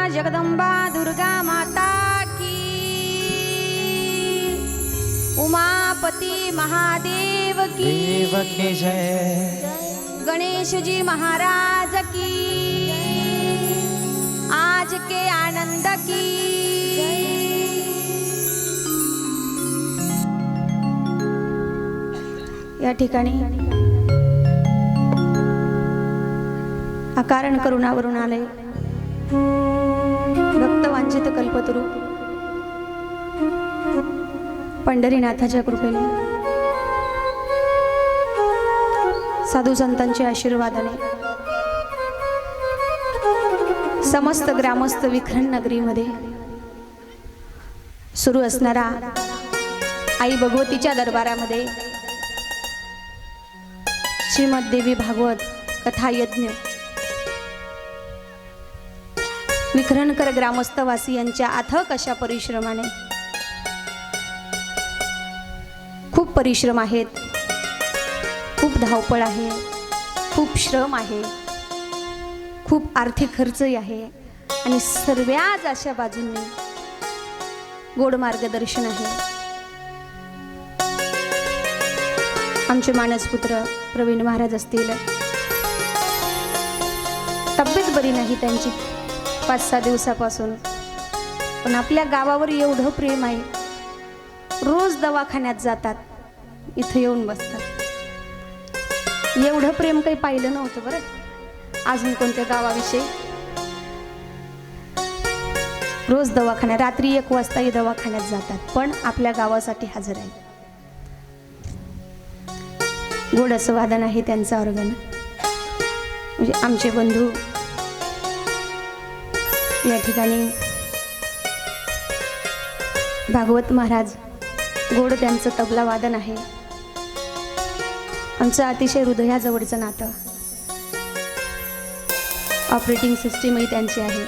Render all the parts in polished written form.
जगदंबा दुर्गा माता की, उमापति महादेव की, देव की जय, गणेश जी महाराज की, आज के आनंद की। या ठिकाणी अकारण करुणावरून आले भक्तवांछित कल्पतरू पंढरीनाथाच्या कृपेने साधू संतांच्या आशीर्वादाने समस्त ग्रामस्थ विखरण नगरीमध्ये सुरू असणारा आई भगवतीच्या दरबारामध्ये श्रीमद देवी भागवत कथा यज्ञ विखरणकर ग्रामस्थवासी यांच्या अथक अशा परिश्रमाने खूप परिश्रम आहेत, खूप धावपळ आहे, खूप श्रम आहे, खूप आर्थिक खर्चही आहे आणि सर्वच अशा बाजूंनी गोड मार्गदर्शन आहे। आमचे मानसपुत्र प्रवीण महाराज असतील, तब्येत बरी नाही त्यांची 5-6 दिवसापासून, पण आपल्या गावावर एवढं प्रेम आहे, रोज दवाखान्यात जातात, इथं येऊन बसतात। एवढं प्रेम काही पाहिलं नव्हतं बरं अजून कोणत्या गावाविषयी। रोज दवाखान्यात, रात्री 1 वाजताही दवाखान्यात जातात, पण आपल्या गावासाठी हजर आहे। गोड असं वादन आहे त्यांचा ऑर्गन, म्हणजे आमचे बंधू या ठिकाणी भागवत महाराज, गोड त्यांचं तबला वादन आहे। आमचं अतिशय हृदयाजवळचं नातं, ऑपरेटिंग सिस्टीमही त्यांची आहे।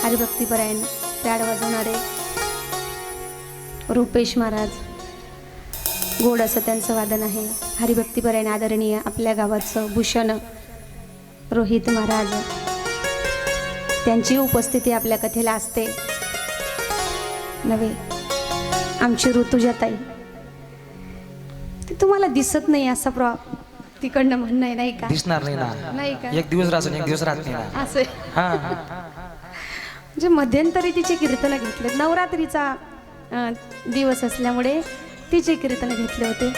हरिभक्तीपरायण पॅड वाजवणारे रुपेश महाराज, गोड असं त्यांचं वादन आहे। हरिभक्तीपरायण आदरणीय आपल्या गावाचं भूषण रोहित महाराज, त्यांची उपस्थिती आपल्या कथेला असते नव्हे। आमची ऋतुजाताई, ते तुम्हाला दिसत नाही असं तिकडनं म्हणणं आहे, नाही का? दिसणार नाही ना, नाही का? एक दिवस राहून एक दिवस राहत नाही ना असे म्हणजे मध्यंतरी तिचे कीर्तन घेतले, नवरात्रीचा दिवस असल्यामुळे तिचे कीर्तन घेतले होते।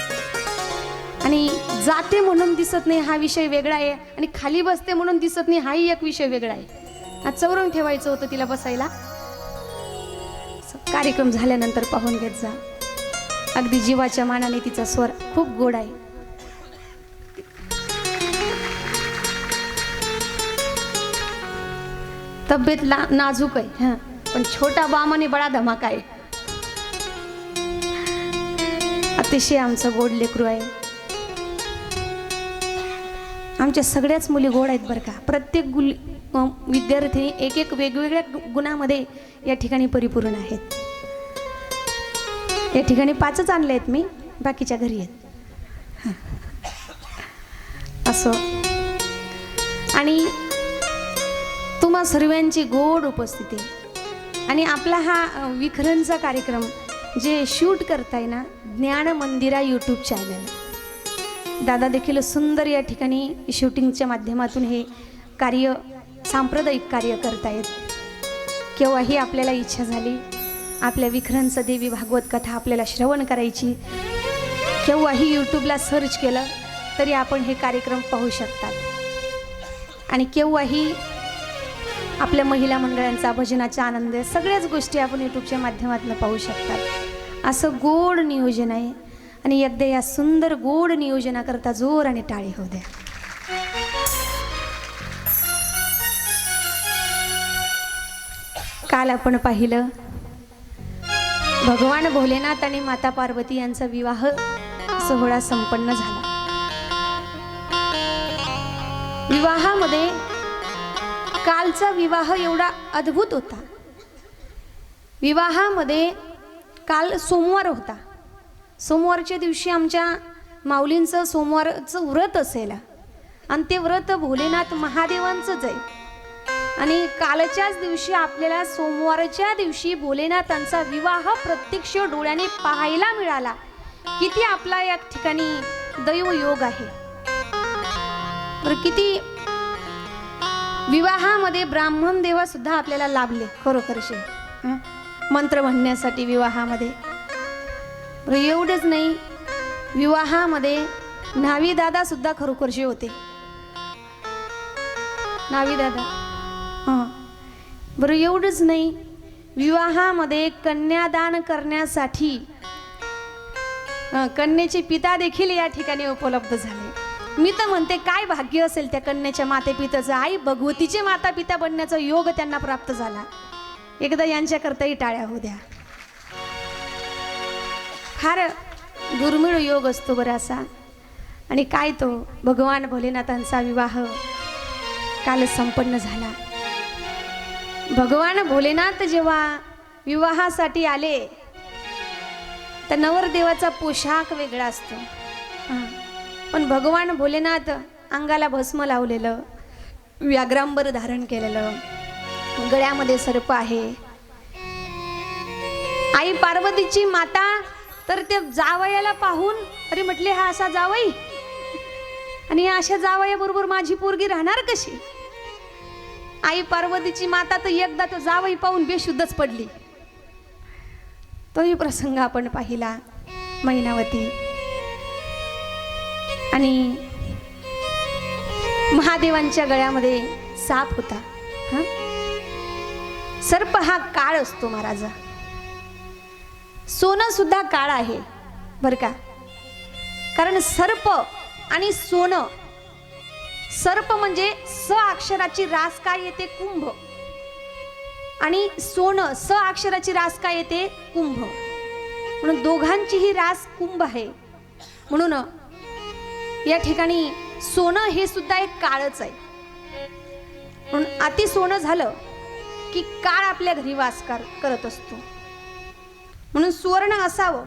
आणि जाते म्हणून दिसत नाही हा विषय वेगळा आहे, आणि खाली बसते म्हणून दिसत नाही हाही एक विषय वेगळा आहे। आज चौरंग ठेवायचं होतं तिला बसायला, कार्यक्रम झाल्यानंतर पाहून घेत जा। अगदी जीवाच्या मानाने तिचा स्वर खूप गोड आहे। तब्येत नाजूक आहे, पण छोटा बाम आणि बडा धमाका आहे। अतिशय आमचं गोड लेकरू आहे। आमच्या सगळ्याच मुली गोड आहेत बरं का। प्रत्येक विद्यार्थी एक वेगवेगळ्या गुणामध्ये या ठिकाणी परिपूर्ण आहेत। या ठिकाणी 5च आणले आहेत मी, बाकीच्या घरी आहेत असो। आणि तुम्हा सर्वांची गोड उपस्थिती आणि आपला हा विखरणचा कार्यक्रम जे शूट करताय ना, ज्ञान मंदिरा यूट्यूब चॅनल, दादा देखील सुंदर या ठिकाणी शूटिंगच्या माध्यमातून हे कार्य, सांप्रदायिक कार्य करतायत। केव्हाही आपल्याला इच्छा झाली आपल्या विखरणचं देवी भागवत कथा आपल्याला श्रवण करायची, केव्हाही यूट्यूबला सर्च केलं तरी आपण हे कार्यक्रम पाहू शकतात। आणि केव्हाही आपल्या महिला मंडळांचा भजनाचा आनंद, सगळ्याच गोष्टी आपण यूट्यूबच्या माध्यमातून पाहू शकतात। असं गोड नियोजन आहे, आणि एकदा या सुंदर गोड नियोजनाकरता जोर आणि टाळी होऊ द्या। काल आपण पाहिलं भगवान भोलेनाथ आणि माता पार्वती यांचा विवाह सोहळा संपन्न झाला। विवाहामध्ये कालचा विवाह एवढा अद्भुत होता। विवाहामध्ये काल सोमवार होता, सोमवारच्या दिवशी आमच्या माऊलींचं सोमवारचं व्रत असेल, आणि ते व्रत भोलेनाथ महादेवांचंच आहे। आणि कालच्याच दिवशी आपल्याला सोमवारच्या दिवशी भोलेनाथांचा विवाह प्रत्यक्ष डोळ्याने पाहायला मिळाला. किती आपला या ठिकाणी दैवयोग आहे. बरं, किती विवाहामध्ये ब्राह्मण देव सुद्धा आपल्याला लाभले खरोखरशे मंत्र म्हणण्यासाठी विवाहामध्ये. बरं, एवढंच नाही, विवाहामध्ये न्हावी दादा सुद्धा खरोखरशे होते. न्हावी दादा, हां. बरं, एवढंच नाही, विवाहामध्ये कन्यादान करण्यासाठी कन्येचे पिता देखील या ठिकाणी उपलब्ध झाले. मी तर म्हणते काय भाग्य असेल त्या कन्याच्या मातेपित्याचं. आई भगवतीचे माता पिता बनण्याचा योग त्यांना प्राप्त झाला. एकदा यांच्याकरताही टाळ्या होऊ द्या. फार दुर्मिळ योग असतो बरं असा. आणि काय तो भगवान भोलेनाथांचा विवाह काल संपन्न झाला. भगवान भोलेनाथ जेव्हा विवाहासाठी आले तर नवरदेवाचा पोशाख वेगळा असतो. पण भगवान भोलेनाथ अंगाला भस्म लावलेलं, व्याघ्रांबर धारण केलेलं, गळ्यामध्ये सर्प आहे. आई पार्वतीची माता तर ते जावयाला पाहून अरे म्हटले हा असा जावई, आणि अशा जावयाबरोबर माझी पोरगी राहणार कशी. आई पार्वतीची माता तर एकदा तो जावई पाहून बेशुद्धच पडली. तोही प्रसंग आपण पाहिला. मैनावती आणि महादेवांच्या गळ्यामध्ये साप होता. सर्प हा काळ असतो महाराजा. सोनं सुद्धा काळ आहे बर का. कारण सर्प आणि सोनं, सर्प म्हणजे स अक्षराची रास काय येते कुंभ, आणि सोनं स अक्षराची रास काय येते कुंभ. म्हणून दोघांची ही रास कुंभ आहे. म्हणून या ठिकाणी सोनं हे सुद्धा एक काळच आहे. म्हणून अति सोनं झालं की काळ आपल्या घरी वास करत असतो. म्हणून सुवर्ण असावं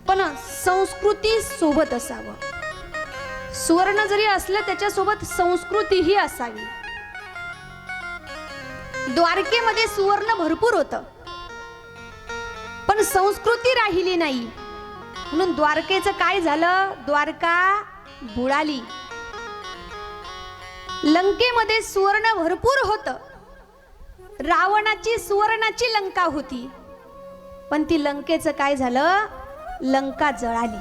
पण संस्कृती सोबत असावं. सुवर्ण जरी असलं त्याच्यासोबत संस्कृतीही असावी. द्वारकेमध्ये सुवर्ण भरपूर होतं पण संस्कृती राहिली नाही. म्हणून द्वारकेचं काय झालं, द्वारका बुडाली. लंकेमध्ये सुवर्ण भरपूर होतं. रावणाची सुवर्णाची लंका होती पण ती लंकेचं काय झालं, लंका जळाली.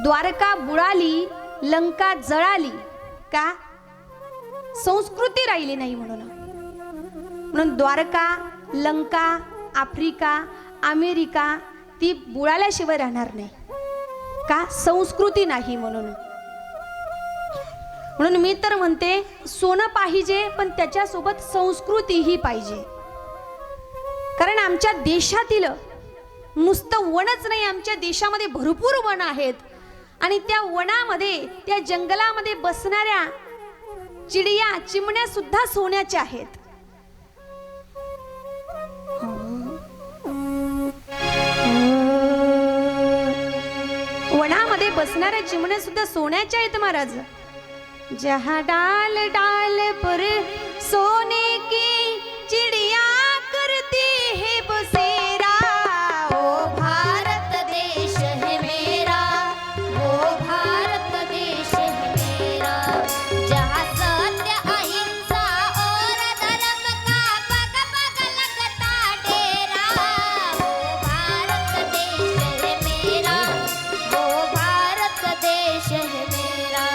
द्वारका बुडाली, लंका जळाली. का? संस्कृती राहिली नाही म्हणून. म्हणून द्वारका, लंका, आफ्रिका, अमेरिका ती बुडाल्याशिवाय राहणार नाही. का? संस्कृती नाही म्हणून. म्हणून मी तर म्हणते सोनं पाहिजे पण त्याच्यासोबत संस्कृतीही पाहिजे. कारण आमच्या देशातील नुसतं वनच नाही, आमच्या देशामध्ये भरपूर वन आहेत. आणि त्या वनामध्ये, त्या जंगलामध्ये बसणाऱ्या चिडिया, चिमण्या सुद्धा सोन्याच्या आहेत. वनामध्ये बसणाऱ्या चिमण्या सुद्धा सोन्याच्या आहेत महाराज. जहाँ डाल डाल पर सोने की चिड़िया करती है बसेरा. ओ भारत देश है मेरा, ओ भारत देश है मेरा, जहाँ सत्य अहिंसा और धर्म का पग पग लगता डेरा. ओ भारत देश है मेरा, ओ भारत देश है मेरा.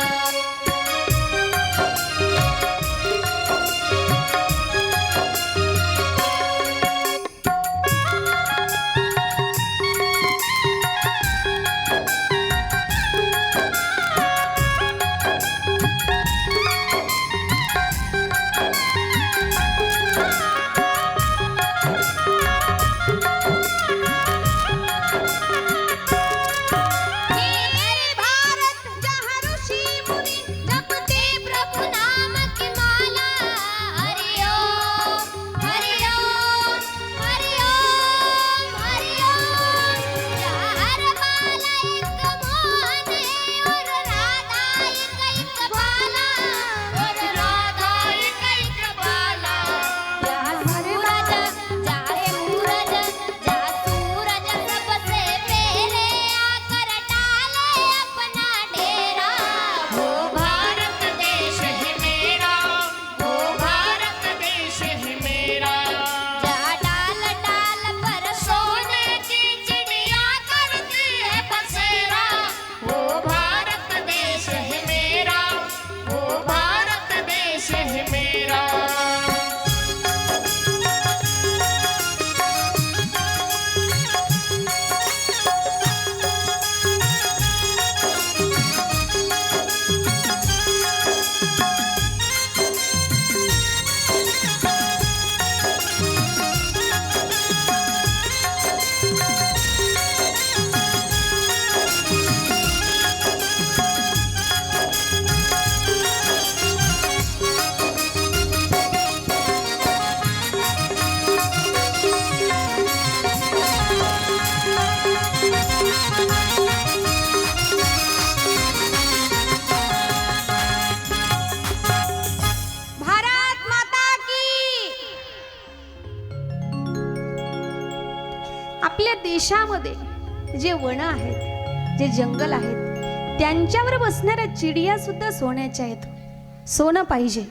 देशामध्ये जे वन आहेत, जे जंगल आहेत, त्यांच्यावर बसणाऱ्या चिडिया सुद्धा सोन्याच्या आहेत. सोनं पाहिजे,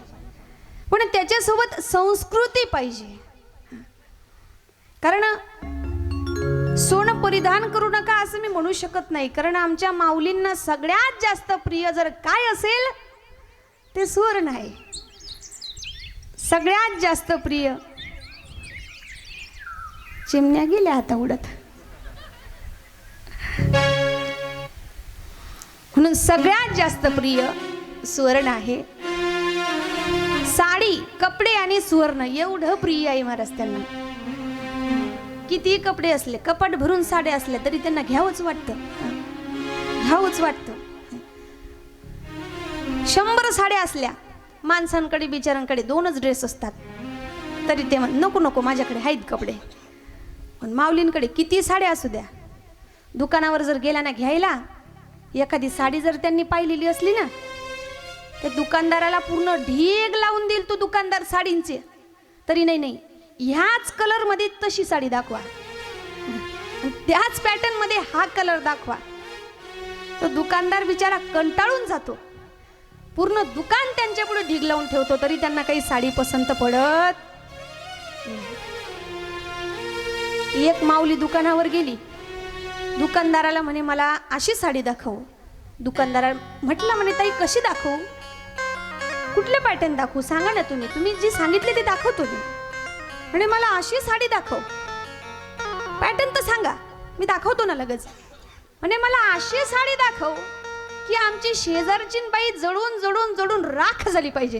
पण त्याच्यासोबत संस्कृती पाहिजे. कारण सोनं परिधान करू नका असं मी म्हणू शकत नाही, कारण आमच्या माऊलींना सगळ्यात जास्त प्रिय जर काय असेल ते सुवर्ण आहे. सगळ्यात जास्त प्रिय. चिमण्या गेल्या आता उडत. म्हणून सगळ्यात जास्त प्रिय सुवर्ण आहे. साडी, कपडे आणि सुवर्ण एवढं प्रिय आहे महाराज त्यांना. किती कपडे असले, कपाट भरून साड्या असल्या तरी त्यांना घ्यावंच वाटतं, घ्यावंच वाटतं. 100 साड्या असल्या, माणसांकडे बिचारांकडे 2च ड्रेस असतात, तरी ते नको नको माझ्याकडे आहेत कपडे. पण माऊलींकडे किती साड्या असू द्या, दुकानावर जर गेला ना घ्यायला, एखादी साडी जर त्यांनी पाहिलेली असली ना, त्या दुकानदाराला पूर्ण ढीग लावून देईल तो दुकानदार साडींचे. तरी नाही, ह्याच कलर मध्ये तशी साडी दाखवा, त्याच पॅटर्न मध्ये हा कलर दाखवा. तो दुकानदार बिचारा कंटाळून जातो. पूर्ण दुकान त्यांच्या पुढे ढीग लावून ठेवतो, तरी त्यांना काही साडी पसंत पडत. एक माऊली दुकानावर गेली, दुकानदाराला म्हणे मला अशी साडी दाखव. दुकानदारा म्हटलं म्हणे ताई कशी दाखवू, कुठले पॅटर्न दाखवू, सांगा ना तुम्ही, तुम्ही जी सांगितले ते दाखवतो मी. म्हणे मला अशी साडी दाखव, पॅटर्न तर सांगा, मी दाखवतो ना लगेच. म्हणे मला अशी साडी दाखव की आमची शेजारची बाई जळून जळून जळून राख झाली पाहिजे.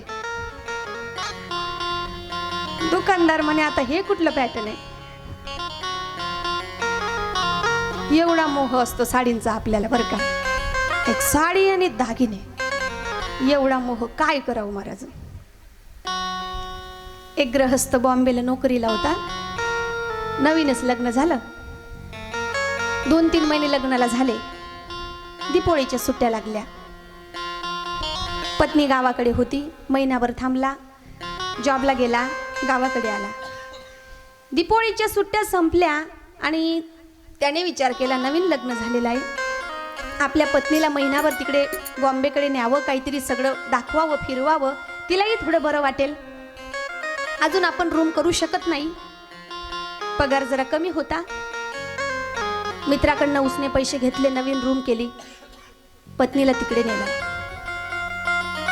दुकानदार म्हणे आता हे कुठलं पॅटर्न आहे. एवढा मोह असतो साडींचा आपल्याला बरं का. एक साडी आणि दागिने, एवढा मोह काय करावं महाराज. एक गृहस्थ बॉम्बेला नोकरीला होता, नवीनच लग्न झालं. 2-3 महिने लग्नाला झाले, दीपोळीच्या सुट्ट्या लागल्या. पत्नी गावाकडे होती, महिनाभर थांबला, जॉबला गेला, गावाकडे आला. दीपोळीच्या सुट्ट्या संपल्या आणि त्याने विचार केला नवीन लग्न झालेलं आहे, आपल्या पत्नीला महिनाभर तिकडे बॉम्बेकडे न्यावं, काहीतरी सगळं दाखवावं, फिरवावं, तिलाही थोडं बरं वाटेल. अजून आपण रूम करू शकत नाही, पगार जरा कमी होता. मित्राकडनं उसने पैसे घेतले, नवीन रूम केली, पत्नीला तिकडे नेला.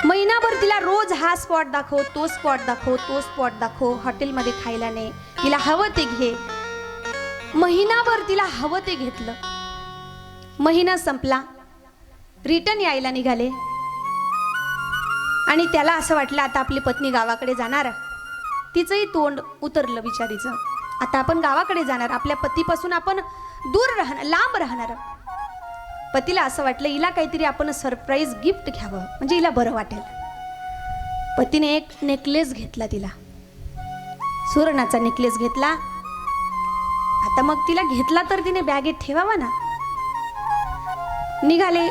महिनाभर तिला रोज हा स्पॉट दाखव, तो स्पॉट दाखव, तो स्पॉट दाखव, हॉटेलमध्ये खायला ने, तिला हवं ते घे. महिनाभर तिला हवं ते घेतलं. महिना संपला, रिटर्न यायला निघाले आणि त्याला असं वाटलं आता आपली पत्नी गावाकडे जाणार. तिचंही तोंड उतरलं बिचारीचं, आता आपण गावाकडे जाणार, आपल्या पतीपासून आपण दूर राहणार, लांब राहणार. पतीला असं वाटलं हिला काहीतरी आपण सरप्राईज गिफ्ट घ्यावं, म्हणजे हिला बरं वाटेल. पतीने एक नेकलेस घेतला, तिला सुवर्णाचा नेकलेस घेतला. आता मग तिला घेतला तर तिने बॅगेत ठेवावा ना. निघाले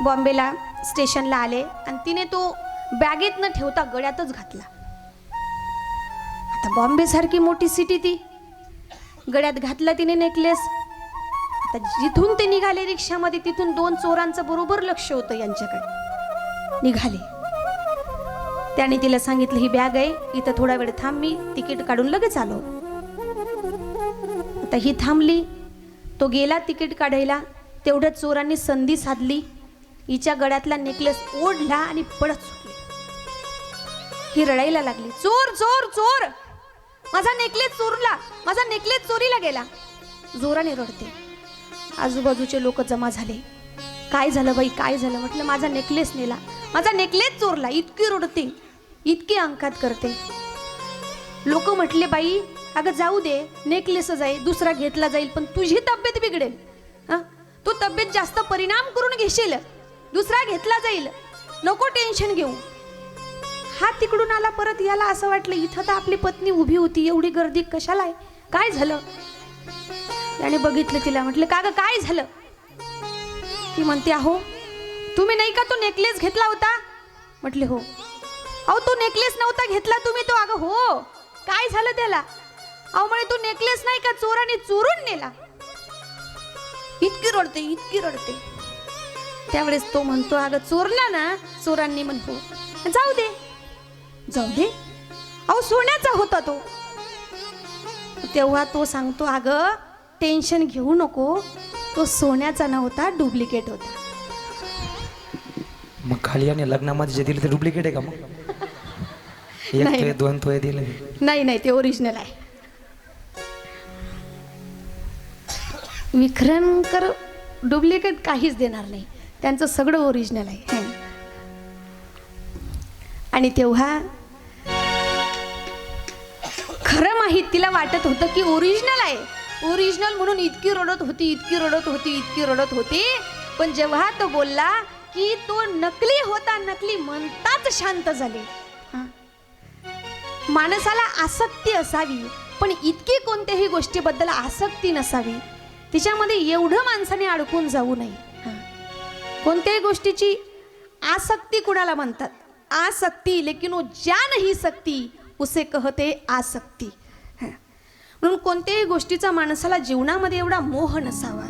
बॉम्बेला, स्टेशनला आले आणि तिने तो बॅगेत न ठेवता गळ्यातच घातला. आता बॉम्बे सारखी मोठी सिटी, ती गळ्यात घातला तिने नेकलेस. आता जिथून ते निघाले रिक्षामध्ये, तिथून 2 चोरांचं बरोबर लक्ष होतं यांच्याकडे. निघाले, त्याने तिला सांगितलं ही बॅग आहे, इथं थोडा वेळ थांब, मी तिकीट काढून लगेच आलो. आता ही थांबली, तो गेला तिकीट काढायला. तेवढ्या चोरांनी संधी साधली, हिच्या गळ्यातला नेकलेस ओढला आणि पळत सुटली. ही रडायला लागली, चोर चोर चोर, माझा नेकलेस चोरला, माझा नेकलेस चोरीला गेला. जोराने रडते. आजूबाजूचे लोक जमा झाले, काय झालं बाई, काय झालं. म्हटलं माझा नेकलेस नेला, माझा नेकलेस चोरला. इतकी रडते, इतके अंकात करते. लोक म्हटले बाई अगं जाऊ दे, नेकलेस जाईल, दुसरा घेतला जाईल, पण तुझी तब्येत बिघडेल. तू तब्येत जास्त परिणाम करून घेशील, दुसरा घेतला जाईल, नको टेन्शन घेऊ. हा तिकडून आला परत. याला असं वाटलं इथं तर आपली पत्नी उभी होती, एवढी गर्दी कशाला आहे, काय झालं. त्याने बघितलं तिला, म्हटलं का ग काय झालं. ती म्हणते अहो तुम्ही नाही का तो नेकलेस घेतला होता. म्हटले हो. अहो तो नेकलेस नव्हता घेतला तुम्ही तो. अगं हो, काय झालं त्याला. अहो म्हणे तो नेकलेस नाही का चोराने चोरून नेला. इतकी रडते इतकी रडते. त्यावेळेस तो म्हणतो, अगं चोरला ना, चोरांनी म्हणतो जाऊ दे जाऊ दे, अहो सोन्याचा होता तो. तेव्हा तो सांगतो, अगं टेन्शन घेऊ नको, तो सोन्याचा नव्हता, डुप्लिकेट होता. मग खाली आणि लग्नामध्ये जे दिलं ते डुप्लिकेट आहे का? मग एक नाही. तोय 2 तोय दिले. नाही नाही, ते ओरिजिनल आहे. विखरणकर डुप्लिकेट काहीच देणार नाही, त्यांचं सगळं ओरिजिनल आहे. आणि तेव्हा खरं माहीत तिला वाटत होतं की ओरिजिनल आहे, ओरिजिनल म्हणून इतकी रडत होती इतकी रडत होती इतकी रडत होती. पण जेव्हा तो बोलला की तो नकली होता, नकली म्हणताच शांत झाली. माणसाला आसक्ती असावी, पण इतकी कोणत्याही गोष्टीबद्दल आसक्ती नसावी, तिच्यामध्ये एवढं माणसाने अडकून जाऊ नये. कोणत्याही गोष्टीची आसक्ती कुणाला म्हणतात? आसक्ती, लेकिन वो ज्या नहीं सकती उसे कहते आसक्ती. म्हणून कोणत्याही गोष्टीचा माणसाला जीवनामध्ये एवढा मोह नसावा.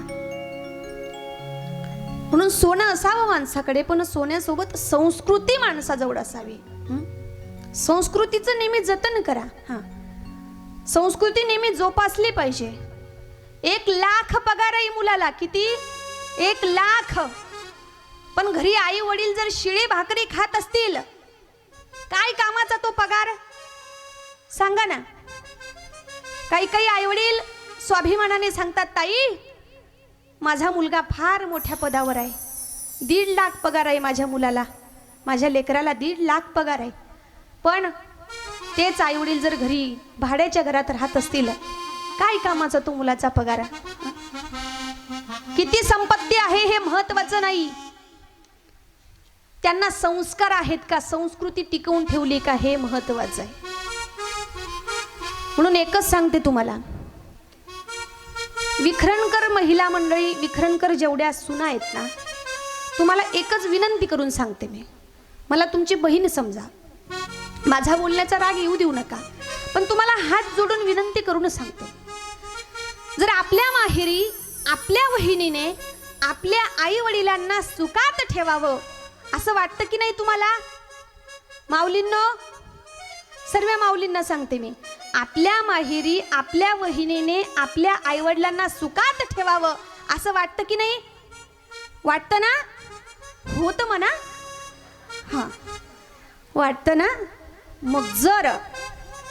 म्हणून सोनं असावं माणसाकडे, पण सोन्यासोबत संस्कृती माणसाजवळ असावी. संस्कृतीचं नेहमी जतन करा. संस्कृती नेहमी जोपासली पाहिजे. 1 लाख पगार आहे मुलाला. किती? 1 लाख. पण घरी आई वडील जर शिळी भाकरी खात असतील, काय कामाचा तो पगार? सांगा ना. काही काही आई वडील स्वाभिमानाने सांगतात, ताई माझा मुलगा फार मोठ्या पदावर आहे, 1.5 लाख पगार आहे माझ्या मुलाला, माझ्या लेकराला 1.5 लाख पगार आहे. पण तेच आई वडील जर घरी भाड्याच्या घरात राहत असतील, काय कामाचा तो मुलाचा पगार? किती संपत्ती आहे हे महत्वाचं नाही, त्यांना संस्कार आहेत का, संस्कृती टिकवून ठेवली का, हे महत्वाचं आहे. म्हणून एकच सांगते तुम्हाला, विखरणकर महिला मंडळी, विखरणकर जेवढ्या सुना आहेत ना, तुम्हाला एकच विनंती करून सांगते मी. मला तुमची बहीण समजा, माझा बोलण्याचा राग येऊ देऊ नका, पण तुम्हाला हात जोडून विनंती करून सांगते, जर आपल्या माहेरी आपल्या बहिणीने आपल्या आई वडिलांना सुखात ठेवावं असं वाटतं की नाही तुम्हाला? माऊलींनो, सर्व माऊलींना सांगते मी, आपल्या माहेरी आपल्या बहिणीने आपल्या आई वडिलांना सुखात ठेवावं असं वाटतं की नाही? वाटतं ना? होत म्हणा. हा, वाटतं ना? मग जर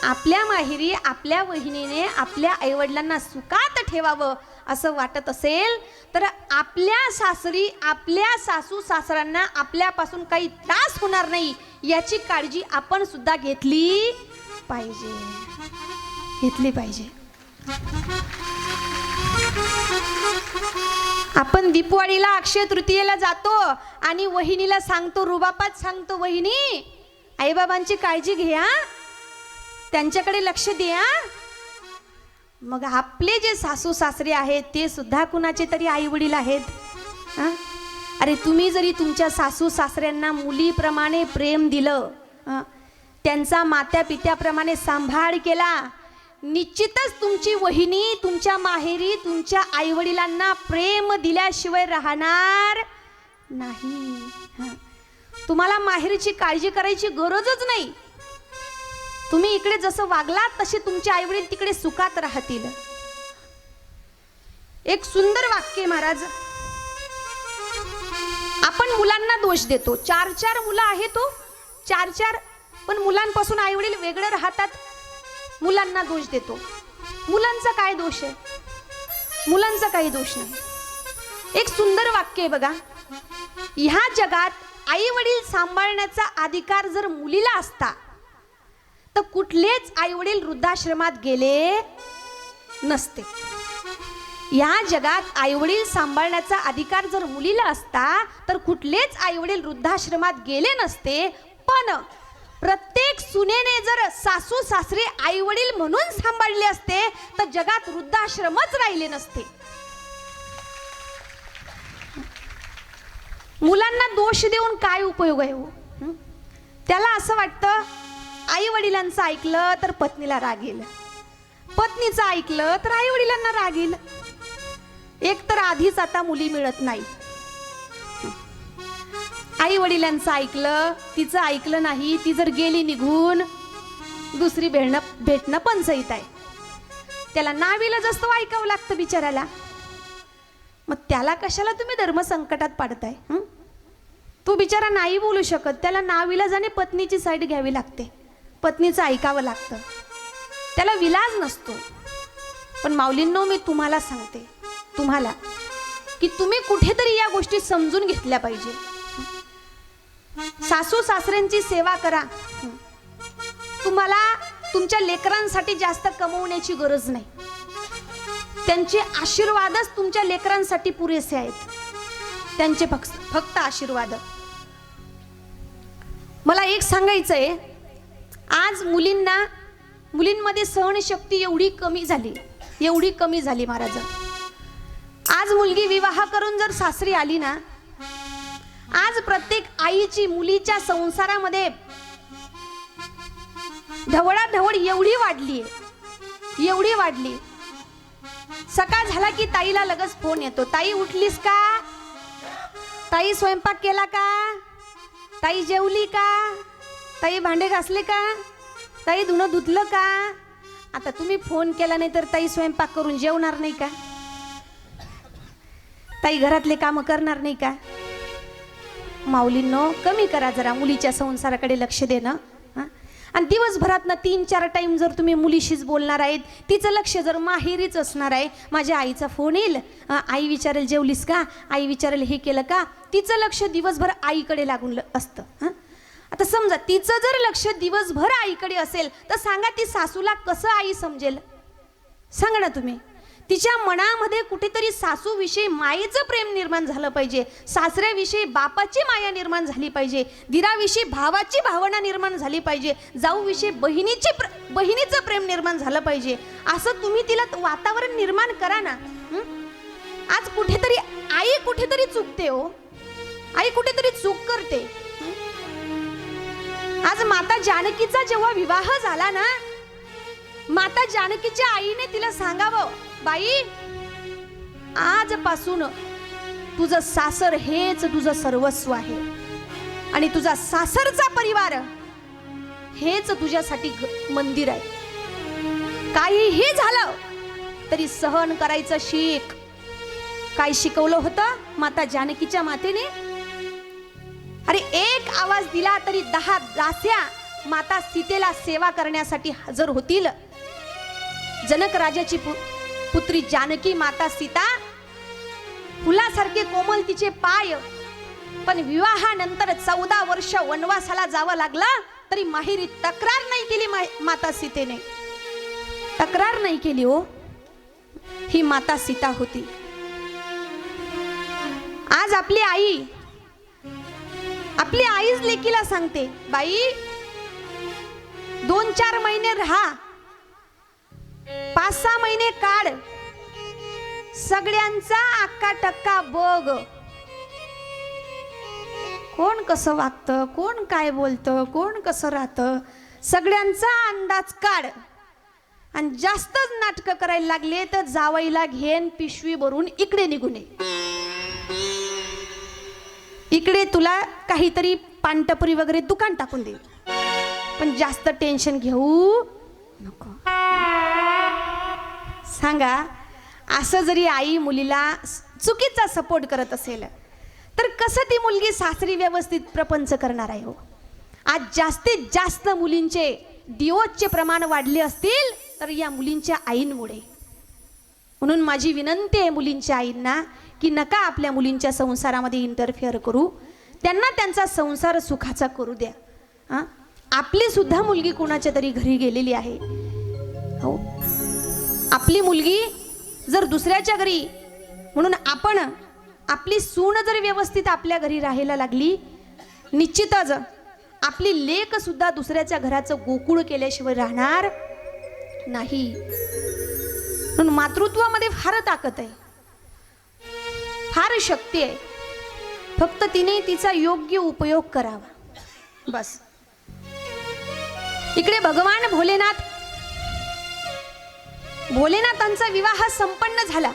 आपल्या माहेरी आपल्या बहिणीने आपल्या आईवडिलांना सुखात ठेवावं असं वाटत असेल, तर आपल्या सासरी आपल्या सासू सासऱ्यांना आपल्यापासून काही त्रास होणार नाही याची काळजी आपण सुद्धा घेतली पाहिजे. घेतली पाहिजे. आपण दीपवाळीला अक्षय तृतीयेला जातो आणि वहिनीला सांगतो, रुबाबात सांगतो, वहिनी आईबाबांची काळजी घ्या, त्यांच्याकडे लक्ष द्या. मग आपले जे सासू सासरे आहेत ते सुद्धा कुणाचे तरी आई वडील आहेत. अरे तुम्ही जरी तुमच्या सासू सासऱ्यांना मुलीप्रमाणे प्रेम दिलं, त्यांचा मात्या पित्याप्रमाणे सांभाळ केला, निश्चितच तुमची वहिनी तुमच्या माहेरी तुमच्या आई वडिलांना प्रेम दिल्याशिवाय राहणार नाही. तुम्हाला माहेरीची काळजी करायची गरजच नाही. तुम्ही इकडे जसं वागलात तसे तुमचे आई वडील तिकडे सुखात राहतील. एक सुंदर वाक्य महाराज, आपण मुलांना दोष देतो. 4 मुलं आहेत, 4 पण मुलांपासून आई वडील वेगळे राहतात, मुलांना दोष देतो. मुलांचा काय दोष आहे? मुलांचा काही दोष नाही. एक सुंदर वाक्य आहे बघा, ह्या जगात आई वडील सांभाळण्याचा अधिकार जर मुलीला असता तर कुठलेच आई वडील वृद्धाश्रमात गेले नसते. या जगात आई वडील सांभाळण्याचा अधिकार जर मुलीला असता तर कुठलेच आई वडील वृद्धाश्रमात गेले नसते. पण प्रत्येक सुनेने जर सासू सासरे आई वडील म्हणून सांभाळले असते तर जगात वृद्धाश्रमच राहिले नसते. मुलांना दोष देऊन काय उपयोग आहे हो? त्याला असं वाटतं आई वडिलांचं ऐकलं तर पत्नीला राग येईल, पत्नीचं ऐकलं तर आई वडिलांना राग येईल. एक तर आधीच आता मुली मिळत नाही. आई वडिलांचं ऐकलं, तिचं ऐकलं नाही, ती जर गेली निघून, दुसरी भेटणं पंचायत आहे. त्याला नाविलाज असतो, ऐकावं लागतं बिचाराला. मग त्याला कशाला तुम्ही धर्मसंकटात पाडताय? तो बिचारा नाही बोलू शकत, त्याला नाविलाजाने पत्नीची साईड घ्यावी लागते, पत्नीचं ऐकावं लागतं, त्याला विलाज नसतो. पण माऊलींनो, मी तुम्हाला सांगते, तुम्हाला की तुम्ही कुठेतरी या गोष्टी समजून घेतल्या पाहिजे. सासू सासऱ्यांची सेवा करा. तुम्हाला तुमच्या लेकरांसाठी जास्त कमवण्याची गरज नाही. त्यांचे आशीर्वादच तुमच्या लेकरांसाठी पुरेसे आहेत. त्यांचे फक्त आशीर्वाद. मला एक सांगायचंय, आज मुलींमध्ये सहनशक्ती एवढी कमी झाली महाराज. आज मुलगी विवाह करून जर सासरी आली ना, आज प्रत्येक आईची मुलीच्या संसारामध्ये ढवळाढवळ एवढी वाढली. सकाळ झाला की ताईला लगेच फोन येतो, ताई उठलीस का, ताई स्वयंपाक केला का, ताई जेवली का, ताई भांडे घासले का, ताई धुणं धुतलं का. आता तुम्ही फोन केला नाही तर ताई स्वयंपाक करून जेवणार नाही का, ताई घरातले काम करणार नाही का. माऊलींनो, कमी करा जरा मुलीच्या संसाराकडे लक्ष देणं. आणि दिवसभरात ना 3-4 टाइम जर तुम्ही मुलीशीच बोलणार आहेत, तिचं लक्ष जर माहेरीच असणार आहे, माझ्या आईचा फोन येईल, आई विचारेल जेवलीस का, आई विचारेल हे केलं का, तिचं लक्ष दिवसभर आईकडे लागून असतं. आता समजा तिचं जर लक्ष दिवसभर आईकडे असेल तर सांगा ती सासूला कसं आई समजेल? सांगा ना तुम्ही. तिच्या मनामध्ये कुठेतरी सासूविषयी मायेचं प्रेम निर्माण झालं पाहिजे, सासऱ्याविषयी बापाची माया निर्माण झाली पाहिजे, दिराविषयी भावाची भावना निर्माण झाली पाहिजे, जाऊविषयी बहिणीचं प्रेम निर्माण झालं पाहिजे. असं तुम्ही तिला वातावरण निर्माण करा ना. आज कुठेतरी आई चुकते हो, आई कुठेतरी चूक करते. आज माता जानकीचा जेव्हा विवाह झाला ना, माता जानकीच्या आईने तिला सांगावं, बाई आजपासून तुझं सासर हेच तुझं सर्वस्व आहे आणि तुझा सासरचा परिवार हेच तुझ्यासाठी मंदिर आहे. काहीही झालं तरी सहन करायचं शिक. काय शिकवलं होतं माता जानकीच्या मातेने? अरे एक आवाज दिला तरी 10 दास्या माता सीतेला सेवा करण्यासाठी हजर होतील. जनक राजाची पुत्री जानकी माता सीता, फुलासारखे कोमल तिचे पाय, पण विवाहानंतर 14 वर्ष वनवासाला जावं लागलं तरी माहेरी तक्रार नाही केली. माता सीतेने तक्रार नाही केली हो. ही माता सीता होती. आज आपली आईच लेकीला सांगते, बाई 2-4 महिने राहा, 5-6 महिने काढ, सगळ्यांचा अक्का टक्का बघ. कोण कसं वागतं, कोण काय बोलतं, कोण कसं राहतं, सगळ्यांचा अंदाज काढ. आणि जास्तच नाटकं करायला लागले तर जावईला घेन पिशवी भरून इकडे निघून ये. इकडे तुला काहीतरी पानटपरी वगैरे दुकान टाकून दे, पण जास्त टेन्शन घेऊ नको. सांगा, असं जरी आई मुलीला चुकीचा सपोर्ट करत असेल तर कसं ती मुलगी सासरी व्यवस्थित प्रपंच करणार आहे हो? आज जास्तीत जास्त मुलींचे डिवोर्सचे प्रमाण वाढले असतील तर या मुलींच्या आईंमुळे. म्हणून माझी विनंती आहे मुलींच्या आईंना की नका आपल्या मुलींच्या संसारामध्ये इंटरफेअर करू. त्यांना त्यांचा संसार सुखाचा करू द्या. आपली सुद्धा मुलगी कोणाच्या तरी घरी गेलेली आहे हो. आपली मुलगी जर दुसऱ्याच्या घरी, म्हणून आपण आपली सून जर व्यवस्थित आपल्या घरी राहायला लागली, निश्चितच आपली लेक सुद्धा दुसऱ्याच्या घराचं गोकुळ केल्याशिवाय राहणार नाही. म्हणून मातृत्वामध्ये फार ताकद आहे, फार शक्ती आहे. फक्त तिने तिचा योग्य उपयोग करावा बस. इकडे भगवान भोलेनाथांचा विवाह संपन्न झाला.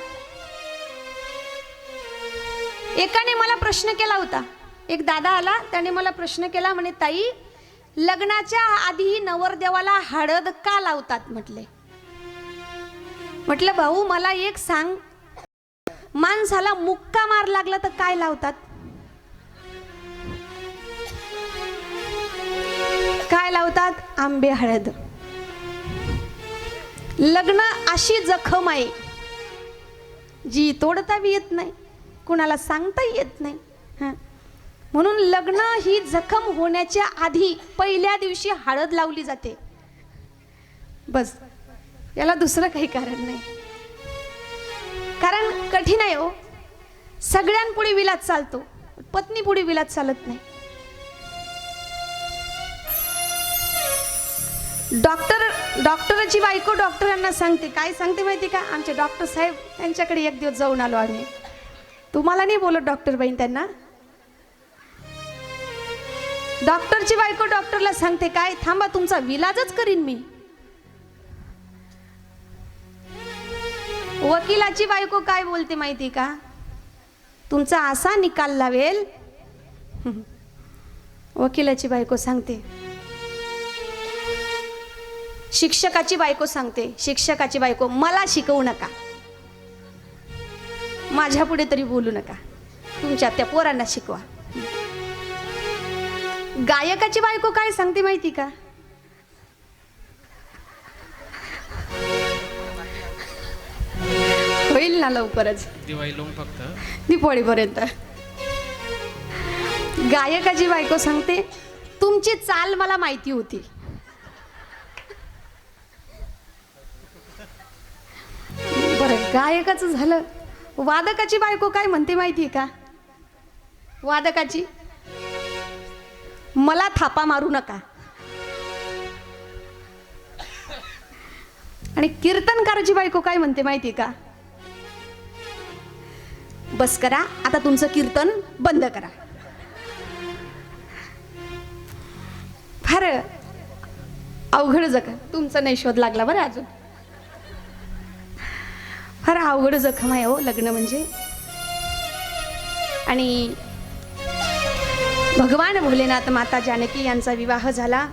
एकाने मला प्रश्न केला होता, एक दादा आला, त्याने मला प्रश्न केला, म्हणे ताई लग्नाच्या आधी नवरदेवाला हळद का लावतात म्हटले. म्हटलं भाऊ मला एक सांग, माणसाला मुक्का मार लागला तर काय लावतात? काय लावतात? आंबे हळद. लग्न अशी जखम आहे जी तोडता बी येत नाही, कुणाला सांगता येत नाही. हं. म्हणून लग्न ही जखम होण्याच्या आधी पहिल्या दिवशी हळद लावली जाते. बस, याला दुसरं काही कारण नाही. कारण कठीण आहे हो. सगळ्यांपुढे विलाद चालतो, पत्नी पुढे विलाद चालत नाही. डॉक्टरची बायको डॉक्टरांना सांगते, काय सांगते माहिती का? आमचे डॉक्टर साहेब त्यांच्याकडे एक दिवस जाऊन आलो आम्ही. तुम्हाला नाही बोलत डॉक्टर बाईन त्यांना. डॉक्टरची बायको डॉक्टरला सांगते, काय थांबा तुमचा विलाजच करीन मी. वकिलाची बायको काय बोलते माहिती का? तुमचा असा निकाल लावेल. वकिलाची बायको सांगते. शिक्षकाची बायको सांगते, शिक्षकाची बायको मला शिकवू नका, माझ्या पुढे तरी बोलू नका, तुमच्या त्या पोरांना शिकवा. गायकाची बायको काय सांगते माहिती का? होईल ना लवकरच, दिवाळी लोक फक्त दिवाळीपर्यंत. गायकाची बायको सांगते, तुमची चाल मला माहिती होती. बरं, गायकाचं झालं. वादकाची बायको काय म्हणते माहिती का? वादकाची, मला थापा मारू नका. आणि कीर्तनकाराची बायको काय म्हणते माहिती का? बस करा आता, तुमचं कीर्तन बंद करा. फार अवघड जखम. तुमचा नाही शोध लागला बरं अजून. फार अवघड जखम आहे हो लग्न म्हणजे. आणि भगवान भोलेनाथ माता जानकी यांचा विवाह झाला.